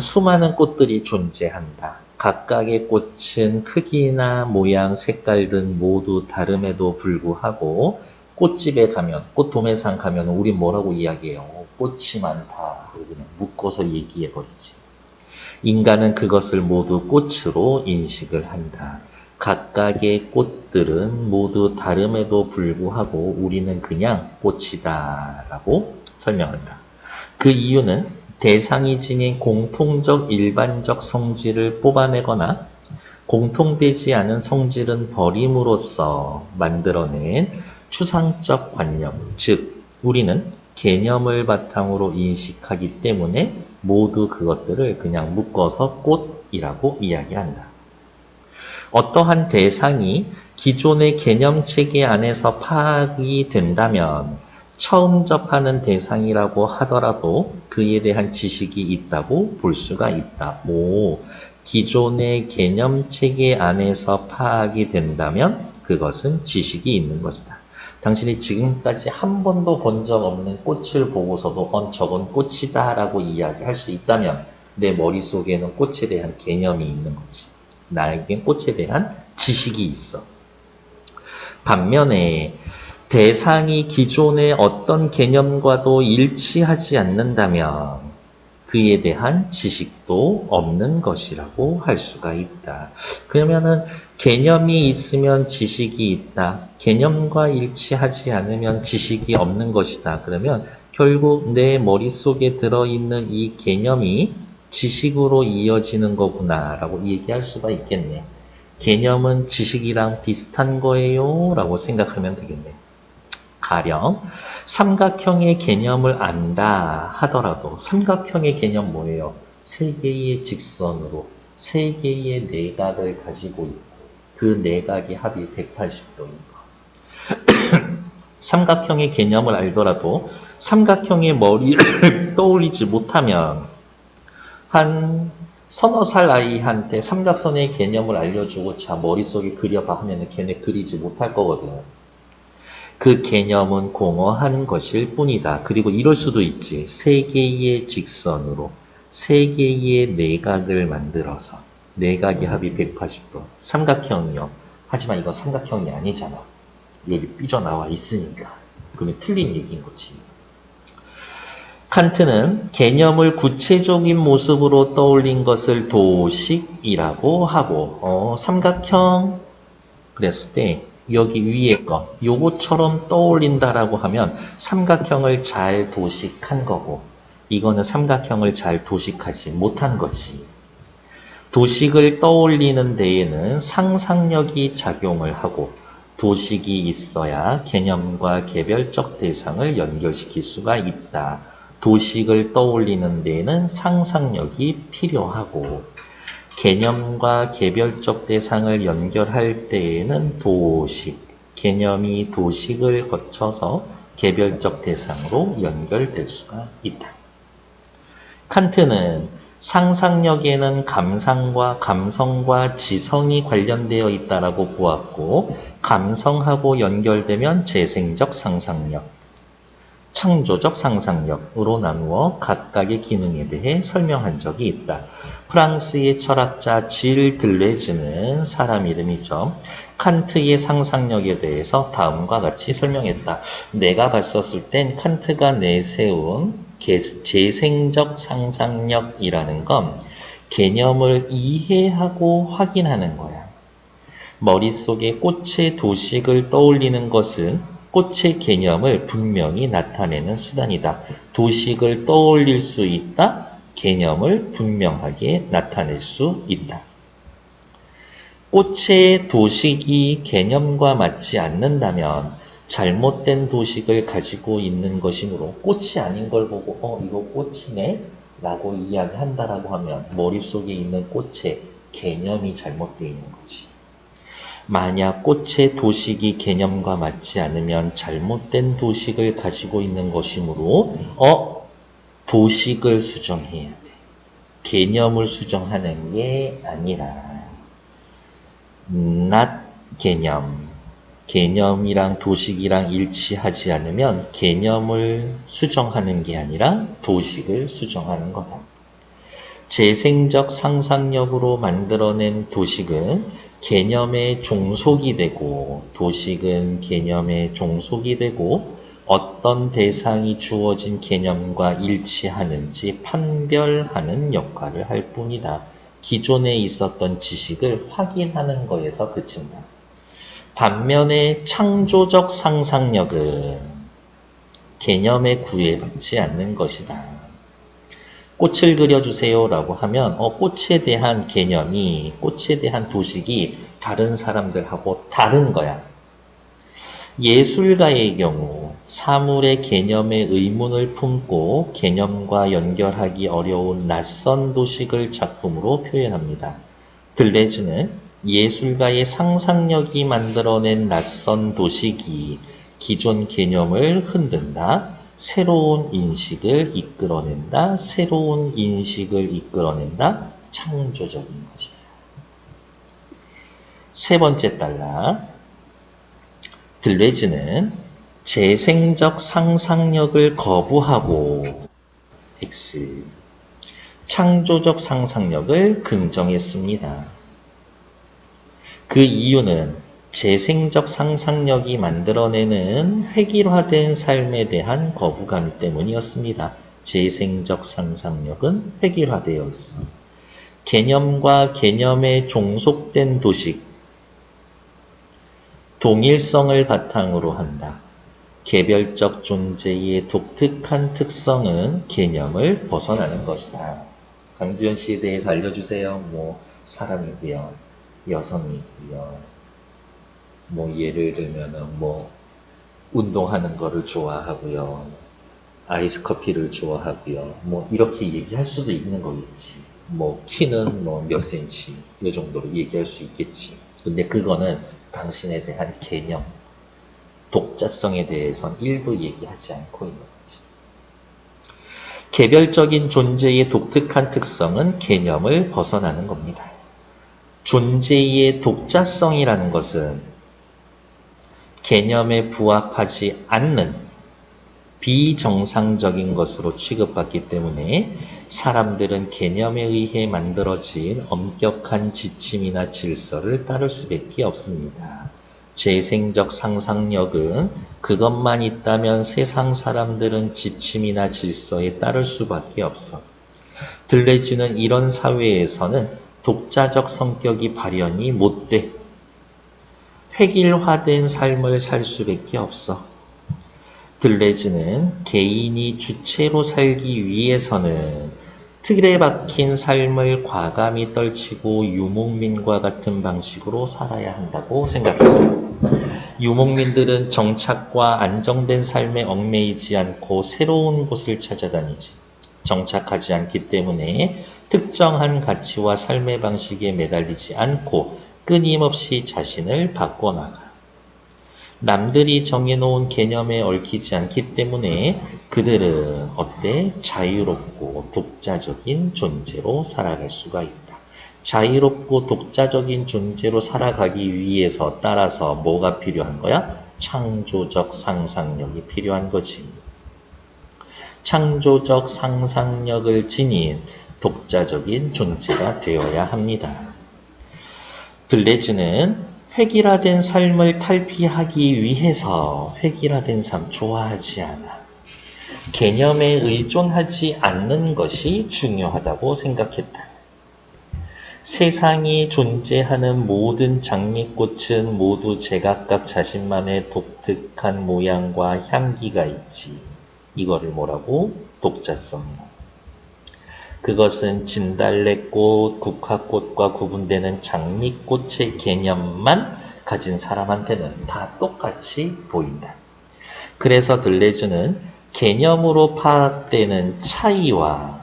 수많은 꽃들이 존재한다. 각각의 꽃은 크기나 모양, 색깔 등 모두 다름에도 불구하고 꽃집에 가면, 꽃 도매상 가면 우린 뭐라고 이야기해요? 꽃이 많다. 그냥 묶어서 얘기해버리지. 인간은 그것을 모두 꽃으로 인식을 한다. 각각의 꽃들은 모두 다름에도 불구하고 우리는 그냥 꽃이다 라고 설명한다. 그 이유는 대상이 지닌 공통적 일반적 성질을 뽑아내거나 공통되지 않은 성질은 버림으로써 만들어낸 추상적 관념, 즉 우리는 개념을 바탕으로 인식하기 때문에 모두 그것들을 그냥 묶어서 꽃이라고 이야기한다. 어떠한 대상이 기존의 개념체계 안에서 파악이 된다면 처음 접하는 대상이라고 하더라도 그에 대한 지식이 있다고 볼 수가 있다. 기존의 개념체계 안에서 파악이 된다면 그것은 지식이 있는 것이다. 당신이 지금까지 한 번도 본 적 없는 꽃을 보고서도 저건 꽃이다 라고 이야기할 수 있다면 내 머릿속에는 꽃에 대한 개념이 있는 거지. 나에겐 꽃에 대한 지식이 있어. 반면에 대상이 기존의 어떤 개념과도 일치하지 않는다면 그에 대한 지식도 없는 것이라고 할 수가 있다. 그러면은 개념이 있으면 지식이 있다. 개념과 일치하지 않으면 지식이 없는 것이다. 그러면 결국 내 머릿속에 들어있는 이 개념이 지식으로 이어지는 거구나 라고 얘기할 수가 있겠네. 개념은 지식이랑 비슷한 거예요 라고 생각하면 되겠네. 가령 삼각형의 개념을 안다 하더라도 삼각형의 개념 뭐예요? 세 개의 직선으로 세 개의 내각을 가지고 있고 그 내각의 합이 180도인 거. 삼각형의 개념을 알더라도 삼각형의 머리를 떠올리지 못하면 한 서너 살 아이한테 삼각선의 개념을 알려주고 자 머릿속에 그려봐 하면 걔네 그리지 못할 거거든. 그 개념은 공허한 것일 뿐이다. 그리고 이럴 수도 있지. 세 개의 직선으로 세 개의 내각을 만들어서 내각의 합이 180도. 삼각형이요. 하지만 이건 삼각형이 아니잖아. 여기 삐져나와 있으니까. 그러면 틀린 얘기인 거지. 칸트는 개념을 구체적인 모습으로 떠올린 것을 도식이라고 하고 삼각형 그랬을 때 여기 위에 거 요거처럼 떠올린다라고 하면 삼각형을 잘 도식한 거고 이거는 삼각형을 잘 도식하지 못한 거지. 도식을 떠올리는 데에는 상상력이 작용을 하고 도식이 있어야 개념과 개별적 대상을 연결시킬 수가 있다. 도식을 떠올리는 데에는 상상력이 필요하고 개념과 개별적 대상을 연결할 때에는 도식, 개념이 도식을 거쳐서 개별적 대상으로 연결될 수가 있다. 칸트는 상상력에는 감상과 감성과 지성이 관련되어 있다라고 보았고 감성하고 연결되면 재생적 상상력, 창조적 상상력으로 나누어 각각의 기능에 대해 설명한 적이 있다. 프랑스의 철학자 질 들레즈는 사람 이름이죠. 칸트의 상상력에 대해서 다음과 같이 설명했다. 내가 봤었을 땐 칸트가 내세운 재생적 상상력이라는 건 개념을 이해하고 확인하는 거야. 머릿속에 꽃의 도식을 떠올리는 것은 꽃의 개념을 분명히 나타내는 수단이다. 도식을 떠올릴 수 있다. 개념을 분명하게 나타낼 수 있다. 꽃의 도식이 개념과 맞지 않는다면 잘못된 도식을 가지고 있는 것이므로 꽃이 아닌 걸 보고 이거 꽃이네? 라고 이야기한다라고 하면 머릿속에 있는 꽃의 개념이 잘못되어 있는 거지. 만약 꽃의 도식이 개념과 맞지 않으면 잘못된 도식을 가지고 있는 것이므로 도식을 수정해야 돼. 개념을 수정하는 게 아니라 not 개념. 개념이랑 도식이랑 일치하지 않으면 개념을 수정하는 게 아니라 도식을 수정하는 거다. 재생적 상상력으로 만들어낸 도식은 개념의 종속이 되고, 도식은 개념의 종속이 되고, 어떤 대상이 주어진 개념과 일치하는지 판별하는 역할을 할 뿐이다. 기존에 있었던 지식을 확인하는 거에서 그친다. 반면에 창조적 상상력은 개념에 구애받지 않는 것이다. 꽃을 그려주세요 라고 하면 꽃에 대한 개념이, 꽃에 대한 도식이 다른 사람들하고 다른 거야. 예술가의 경우 사물의 개념에 의문을 품고 개념과 연결하기 어려운 낯선 도식을 작품으로 표현합니다. 들레즈는 예술가의 상상력이 만들어낸 낯선 도식이 기존 개념을 흔든다. 새로운 인식을 이끌어낸다. 새로운 인식을 이끌어낸다. 창조적인 것이다. 세 번째 단락. 들레즈는 재생적 상상력을 거부하고 X, 창조적 상상력을 긍정했습니다. 그 이유는 재생적 상상력이 만들어내는 획일화된 삶에 대한 거부감 때문이었습니다. 재생적 상상력은 획일화되어 있어. 개념과 개념에 종속된 도식, 동일성을 바탕으로 한다. 개별적 존재의 독특한 특성은 개념을 벗어나는 것이다. 강지연 씨에 대해서 알려주세요. 사람이고요, 여성이고요, 예를 들면은 운동하는 거를 좋아하고요, 아이스 커피를 좋아하고요, 이렇게 얘기할 수도 있는 거겠지. 키는 몇 센치, 이 정도로 얘기할 수 있겠지. 근데 그거는 당신에 대한 개념, 독자성에 대해선 1도 얘기하지 않고 있는 거지. 개별적인 존재의 독특한 특성은 개념을 벗어나는 겁니다. 존재의 독자성이라는 것은 개념에 부합하지 않는 비정상적인 것으로 취급받기 때문에 사람들은 개념에 의해 만들어진 엄격한 지침이나 질서를 따를 수밖에 없습니다. 재생적 상상력은 그것만 있다면 세상 사람들은 지침이나 질서에 따를 수밖에 없어. 들레즈는 이런 사회에서는 독자적 성격이 발현이 못 돼. 획일화된 삶을 살 수밖에 없어. 들레즈는 개인이 주체로 살기 위해서는 틀에 박힌 삶을 과감히 떨치고 유목민과 같은 방식으로 살아야 한다고 생각합니다. 유목민들은 정착과 안정된 삶에 얽매이지 않고 새로운 곳을 찾아다니지. 정착하지 않기 때문에 특정한 가치와 삶의 방식에 매달리지 않고 끊임없이 자신을 바꿔나가. 남들이 정해놓은 개념에 얽히지 않기 때문에 그들은 자유롭고 독자적인 존재로 살아갈 수가 있다. 자유롭고 독자적인 존재로 살아가기 위해서 따라서 뭐가 필요한 거야? 창조적 상상력이 필요한 거지. 창조적 상상력을 지닌 독자적인 존재가 되어야 합니다. 들레즈는 획일화된 삶을 탈피하기 위해서 획일화된 삶 좋아하지 않아. 개념에 의존하지 않는 것이 중요하다고 생각했다. 세상이 존재하는 모든 장미꽃은 모두 제각각 자신만의 독특한 모양과 향기가 있지. 이거를 뭐라고? 독자성이야. 그것은 진달래꽃, 국화꽃과 구분되는 장미꽃의 개념만 가진 사람한테는 다 똑같이 보인다. 그래서 들레즈는 개념으로 파악되는 차이와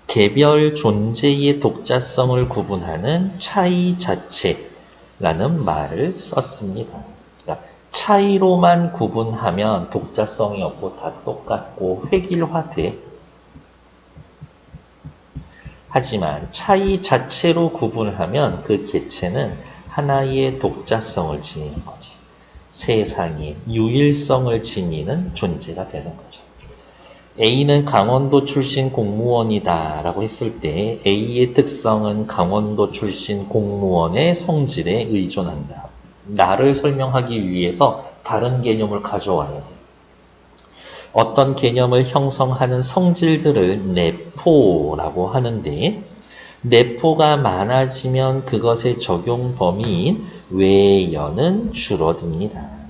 개별 존재의 독자성을 구분하는 차이 자체라는 말을 썼습니다. 그러니까 차이로만 구분하면 독자성이 없고 다 똑같고 획일화돼. 하지만 차이 자체로 구분하면 그 개체는 하나의 독자성을 지니는 거지. 세상의 유일성을 지니는 존재가 되는 거죠. A는 강원도 출신 공무원이다 라고 했을 때 A의 특성은 강원도 출신 공무원의 성질에 의존한다. 나를 설명하기 위해서 다른 개념을 가져와야 돼. 어떤 개념을 형성하는 성질들을 내포라고 하는데 내포가 많아지면 그것의 적용 범위인 외연은 줄어듭니다.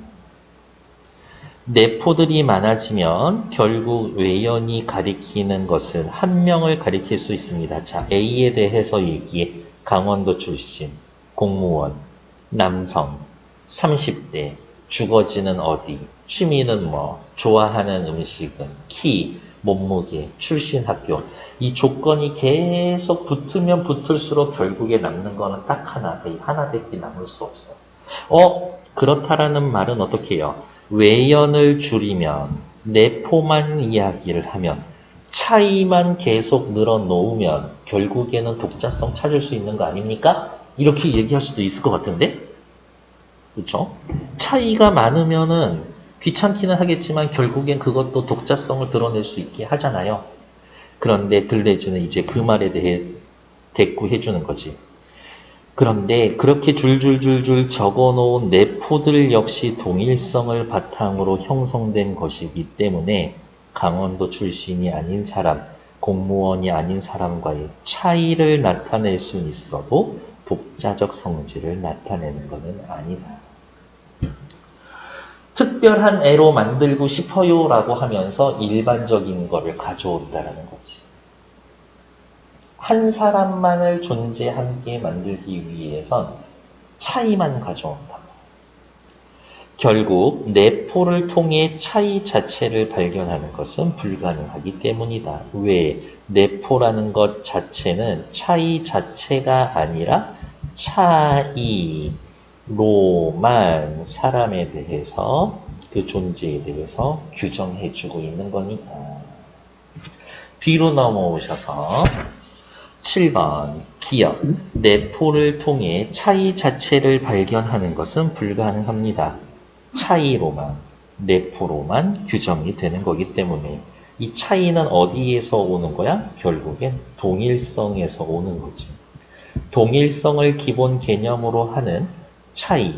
내포들이 많아지면 결국 외연이 가리키는 것은 한 명을 가리킬 수 있습니다. 자, A에 대해서 얘기해. 강원도 출신, 공무원, 남성, 30대, 주거지는 어디, 취미는 뭐, 좋아하는 음식은, 키, 몸무게, 출신 학교. 이 조건이 계속 붙으면 붙을수록 결국에 남는 거는 딱 하나, 이 하나밖에 남을 수 없어. 그렇다라는 말은 어떻게 해요? 외연을 줄이면 내포만 이야기를 하면 차이만 계속 늘어놓으면 결국에는 독자성 찾을 수 있는 거 아닙니까? 이렇게 얘기할 수도 있을 것 같은데? 그렇죠? 차이가 많으면은 귀찮기는 하겠지만 결국엔 그것도 독자성을 드러낼 수 있게 하잖아요. 그런데 들레즈는 이제 그 말에 대해 대꾸해 주는 거지. 그런데 그렇게 줄줄줄줄 적어놓은 내포들 역시 동일성을 바탕으로 형성된 것이기 때문에 강원도 출신이 아닌 사람, 공무원이 아닌 사람과의 차이를 나타낼 수는 있어도 독자적 성질을 나타내는 것은 아니다. 특별한 애로 만들고 싶어요 라고 하면서 일반적인 거를 가져온다는 거지. 한 사람만을 존재하게 만들기 위해선 차이만 가져온다. 결국 내포를 통해 차이 자체를 발견하는 것은 불가능하기 때문이다. 왜? 내포라는 것 자체는 차이 자체가 아니라 차이로만 사람에 대해서 그 존재에 대해서 규정해주고 있는 거니까. 뒤로 넘어오셔서 7번 기억. 내포를 통해 차이 자체를 발견하는 것은 불가능합니다. 차이로만, 내포로만 규정이 되는 거기 때문에 이 차이는 어디에서 오는 거야? 결국엔 동일성에서 오는 거지. 동일성을 기본 개념으로 하는 차이,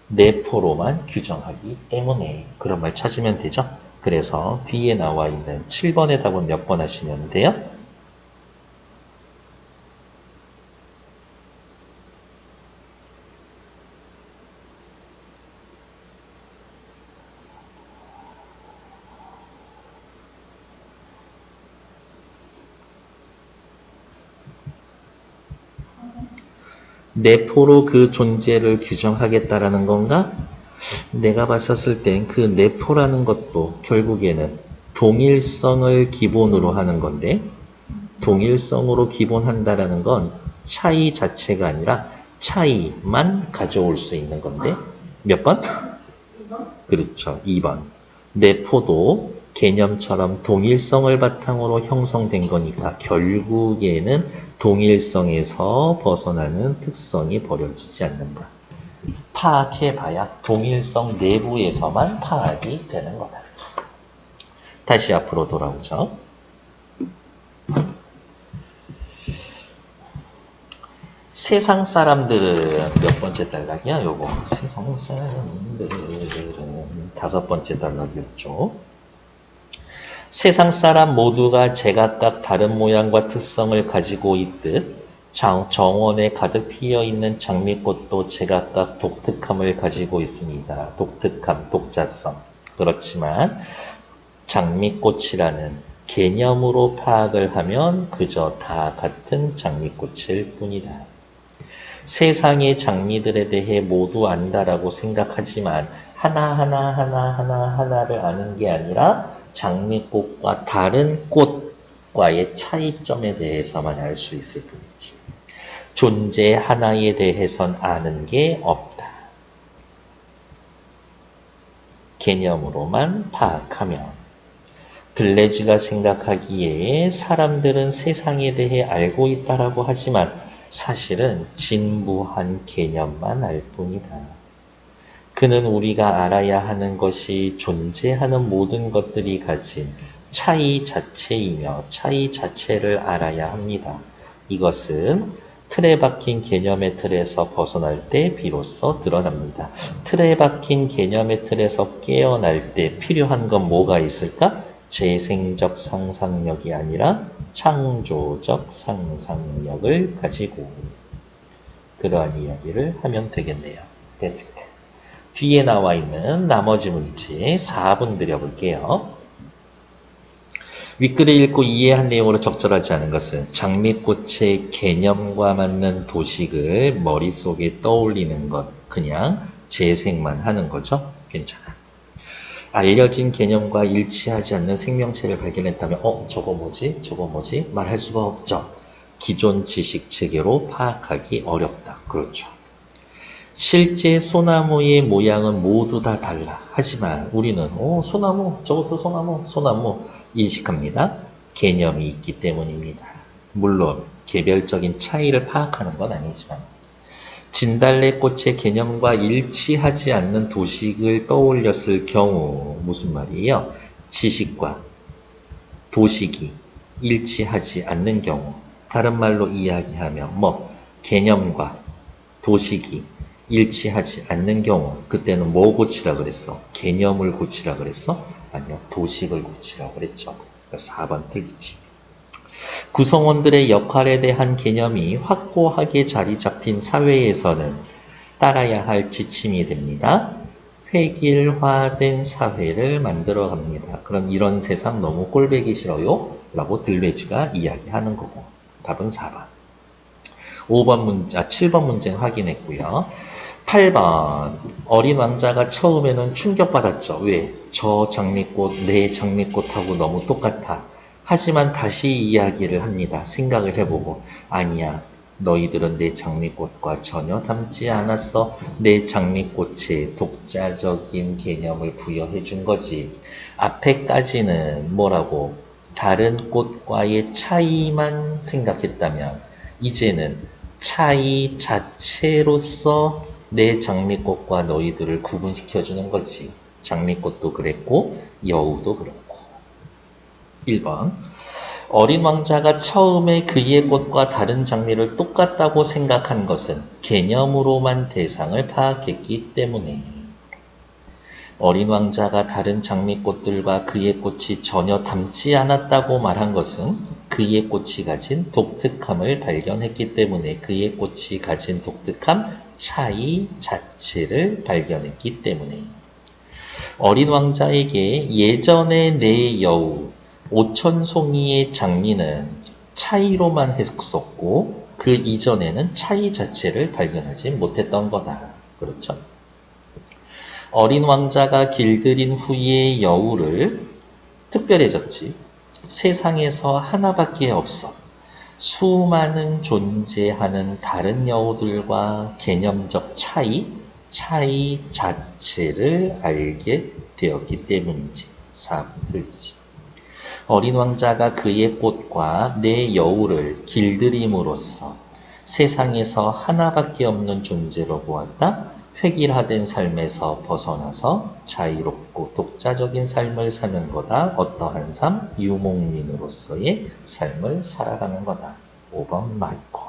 내포로만 규정하기 때문에 그런 말 찾으면 되죠? 그래서 뒤에 나와 있는 7번의 답은 몇 번 하시면 돼요? 내포로 그 존재를 규정하겠다라는 건가? 내가 봤었을 땐 그 내포라는 것도 결국에는 동일성을 기본으로 하는 건데 동일성으로 기본한다라는 건 차이 자체가 아니라 차이만 가져올 수 있는 건데 몇 번? 그렇죠. 2번. 내포도 개념처럼 동일성을 바탕으로 형성된 거니까 결국에는 동일성에서 벗어나는 특성이 버려지지 않는다. 파악해봐야 동일성 내부에서만 파악이 되는 거다. 다시 앞으로 돌아오죠. 세상 사람들은 몇 번째 단락이야? 요거. 세상 사람들은 5번째 단락이었죠. 세상 사람 모두가 제각각 다른 모양과 특성을 가지고 있듯 정원에 가득 피어있는 장미꽃도 제각각 독특함을 가지고 있습니다. 독특함, 독자성. 그렇지만 장미꽃이라는 개념으로 파악을 하면 그저 다 같은 장미꽃일 뿐이다. 세상의 장미들에 대해 모두 안다라고 생각하지만 하나를 아는 게 아니라 장미꽃과 다른 꽃과의 차이점에 대해서만 알 수 있을 뿐이지. 존재 하나에 대해선 아는 게 없다. 개념으로만 파악하면. 들레즈가 생각하기에 사람들은 세상에 대해 알고 있다라고 하지만 사실은 진부한 개념만 알 뿐이다. 그는 우리가 알아야 하는 것이 존재하는 모든 것들이 가진 차이 자체이며 차이 자체를 알아야 합니다. 이것은 틀에 박힌 개념의 틀에서 벗어날 때 비로소 드러납니다. 틀에 박힌 개념의 틀에서 깨어날 때 필요한 건 뭐가 있을까? 재생적 상상력이 아니라 창조적 상상력을 가지고 그러한 이야기를 하면 되겠네요. 됐습니다. 뒤에 나와 있는 나머지 문제 4분 드려볼게요. 윗글을 읽고 이해한 내용으로 적절하지 않은 것은 장미꽃의 개념과 맞는 도식을 머릿속에 떠올리는 것, 그냥 재생만 하는 거죠. 괜찮아. 알려진 개념과 일치하지 않는 생명체를 발견했다면 저거 뭐지? 저거 뭐지? 말할 수가 없죠. 기존 지식 체계로 파악하기 어렵다. 그렇죠. 실제 소나무의 모양은 모두 다 달라. 하지만 우리는 소나무, 저것도 소나무 인식합니다. 개념이 있기 때문입니다. 물론 개별적인 차이를 파악하는 건 아니지만 진달래꽃의 개념과 일치하지 않는 도식을 떠올렸을 경우 무슨 말이에요? 지식과 도식이 일치하지 않는 경우, 다른 말로 이야기하면 개념과 도식이 일치하지 않는 경우, 그때는 뭐 고치라 그랬어? 개념을 고치라 그랬어? 아니요, 도식을 고치라 그랬죠. 그러니까 4번 틀리지. 구성원들의 역할에 대한 개념이 확고하게 자리 잡힌 사회에서는 따라야 할 지침이 됩니다. 획일화된 사회를 만들어 갑니다. 그럼 이런 세상 너무 꼴보기 싫어요? 라고 들레쥐가 이야기하는 거고. 답은 4번. 7번 문제는 확인했고요. 8번. 어린 왕자가 처음에는 충격받았죠. 왜? 저 장미꽃, 내 장미꽃하고 너무 똑같아. 하지만 다시 이야기를 합니다. 생각을 해보고. 아니야. 너희들은 내 장미꽃과 전혀 닮지 않았어. 내 장미꽃에 독자적인 개념을 부여해 준 거지. 앞에까지는 뭐라고? 다른 꽃과의 차이만 생각했다면 이제는 차이 자체로서 내 장미꽃과 너희들을 구분시켜 주는 거지. 장미꽃도 그랬고 여우도 그렇고. 1번. 어린 왕자가 처음에 그의 꽃과 다른 장미를 똑같다고 생각한 것은 개념으로만 대상을 파악했기 때문에 어린 왕자가 다른 장미꽃들과 그의 꽃이 전혀 닮지 않았다고 말한 것은 그의 꽃이 가진 독특함을 발견했기 때문에 그의 꽃이 가진 독특함, 차이 자체를 발견했기 때문에 어린 왕자에게 예전의 내 여우, 오천송이의 장미는 차이로만 했었고 그 이전에는 차이 자체를 발견하지 못했던 거다. 그렇죠? 어린 왕자가 길들인 후에 여우를 특별해졌지. 세상에서 하나밖에 없어. 수많은 존재하는 다른 여우들과 개념적 차이 자체를 알게 되었기 때문이지. 4번 틀리지. 어린 왕자가 그의 꽃과 내 여우를 길들임으로써 세상에서 하나밖에 없는 존재로 보았다. 획일화된 삶에서 벗어나서 자유롭고 독자적인 삶을 사는 거다. 어떠한 삶? 유목민으로서의 삶을 살아가는 거다. 5번 맞고.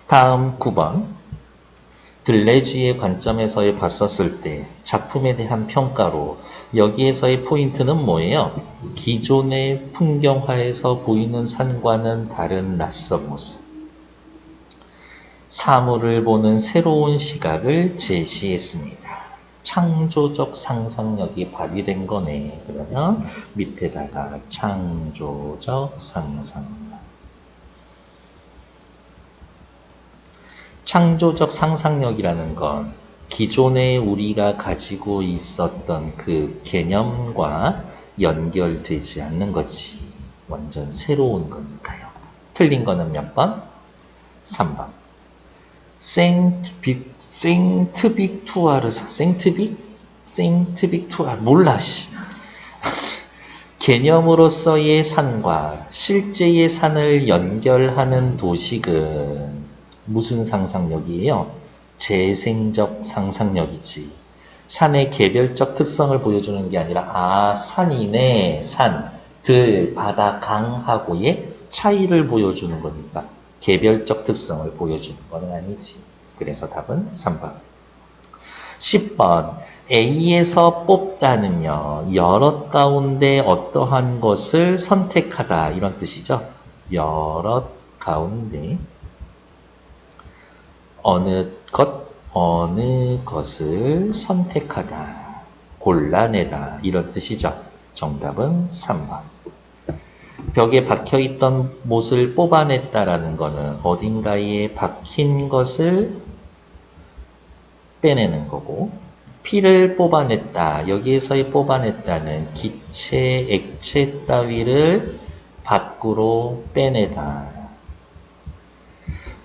다음 9번. 들레쥐의 관점에서 봤었을 때 작품에 대한 평가로 여기에서의 포인트는 뭐예요? 기존의 풍경화에서 보이는 산과는 다른 낯선 모습. 사물을 보는 새로운 시각을 제시했습니다. 창조적 상상력이 발휘된 거네. 그러면 밑에다가 창조적 상상력. 창조적 상상력이라는 건 기존에 우리가 가지고 있었던 그 개념과 연결되지 않는 거지. 완전 새로운 거니까요. 틀린 거는 몇 번? 3번. 생트빅투아르 몰라 씨. 개념으로서의 산과 실제의 산을 연결하는 도식은 무슨 상상력이에요? 재생적 상상력이지. 산의 개별적 특성을 보여주는 게 아니라 산이네, 산. 들, 바다, 강하고의 차이를 보여주는 거니까 개별적 특성을 보여주는 건 아니지. 그래서 답은 3번. 10번. A에서 뽑다는요, 여럿 가운데 어떠한 것을 선택하다. 이런 뜻이죠. 여럿 가운데 어느 것을 선택하다. 골라내다. 이런 뜻이죠. 정답은 3번. 벽에 박혀있던 못을 뽑아냈다라는 거는 어딘가에 박힌 것을 빼내는 거고, 피를 뽑아냈다. 여기에서의 뽑아냈다는 기체, 액체 따위를 밖으로 빼내다.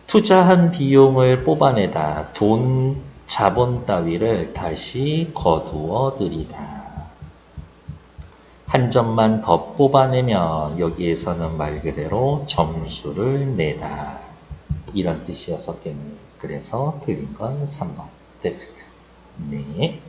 투자한 비용을 뽑아내다. 돈, 자본 따위를 다시 거두어 들이다. 한 점만 더 뽑아내면 여기에서는 말 그대로 점수를 내다. 이런 뜻이었었겠네요. 그래서 틀린 건 3번. 됐을까? 네.